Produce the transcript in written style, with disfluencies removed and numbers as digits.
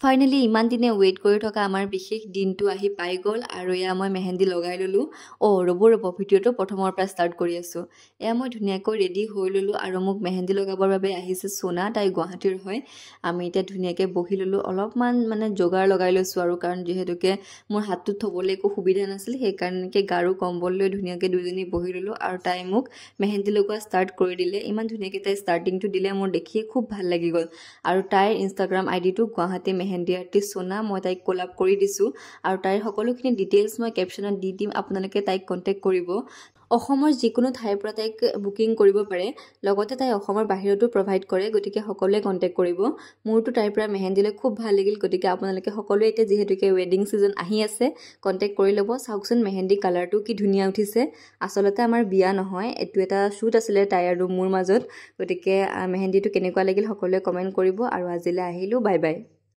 Finally ইমান দিনে weight কৰি থকা আমাৰ বিশেষ দিনটো আহি পাই গ'ল আৰু এয়া মই মেহেন্দি লগাই ল'লোঁ। ৰ'ব ভিডিঅ'টো প্ৰথমৰ পৰা ষ্টাৰ্ট কৰি আছোঁ। এয়া মই ধুনীয়াকৈ ৰেডি হৈ ল'লোঁ আৰু মোক মেহেন্দি লগাবৰ বাবে আহিছে সোনা, তাই গুৱাহাটীৰ হয়। আমি এতিয়া ধুনীয়াকৈ বহি ল'লোঁ, অলপমান যোগাৰ লগাই লৈছোঁ আৰু কাৰণ যিহেতুকে মোৰ হাতটোত থ'বলৈ একো সুবিধা নাছিল, সেইকাৰণে গাৰু কম্বল লৈ ধুনীয়াকৈ দুজনী বহি ল'লোঁ আৰু তাই মোক মেহেন্দি লগোৱা ষ্টাৰ্ট কৰি দিলে। ইমান ধুনীয়াকৈ তাই ষ্টাৰ্টিংটো দিলে, মোৰ দেখিয়ে খুব ভাল লাগি গ'ল। আৰু তাইৰ ইনষ্টাগ্ৰাম আইডিটো গুৱাহাটী মেহেন্দি আৰ্টিষ্ট সোনা, মই তাইক কোলাপ কৰি দিছোঁ আৰু তাইৰ সকলোখিনি ডিটেইলছ মই কেপশ্যনত দি দিম, আপোনালোকে তাইক কণ্টেক্ট কৰিব। অসমৰ যিকোনো ঠাইৰ পৰা তাইক বুকিং কৰিব পাৰে, লগতে তাই অসমৰ বাহিৰতো প্ৰভাইড কৰে, গতিকে সকলোৱে কণ্টেক্ট কৰিব। মোৰতো তাইৰ পৰা মেহেন্দি লৈ খুব ভাল লাগিল, গতিকে আপোনালোকে সকলোৱে এতিয়া যিহেতুকে ৱেডিং ছিজন আহি আছে, কণ্টেক্ট কৰি ল'ব। চাওকচোন মেহেন্দি কালাৰটো কি ধুনীয়া উঠিছে। আচলতে আমাৰ বিয়া নহয়, এইটো এটা শ্বুট আছিলে তাই আৰু মোৰ মাজত, গতিকে মেহেন্দিটো কেনেকুৱা লাগিল সকলোৱে কমেণ্ট কৰিব আৰু আজিলৈ আহিলোঁ, বাই বাই।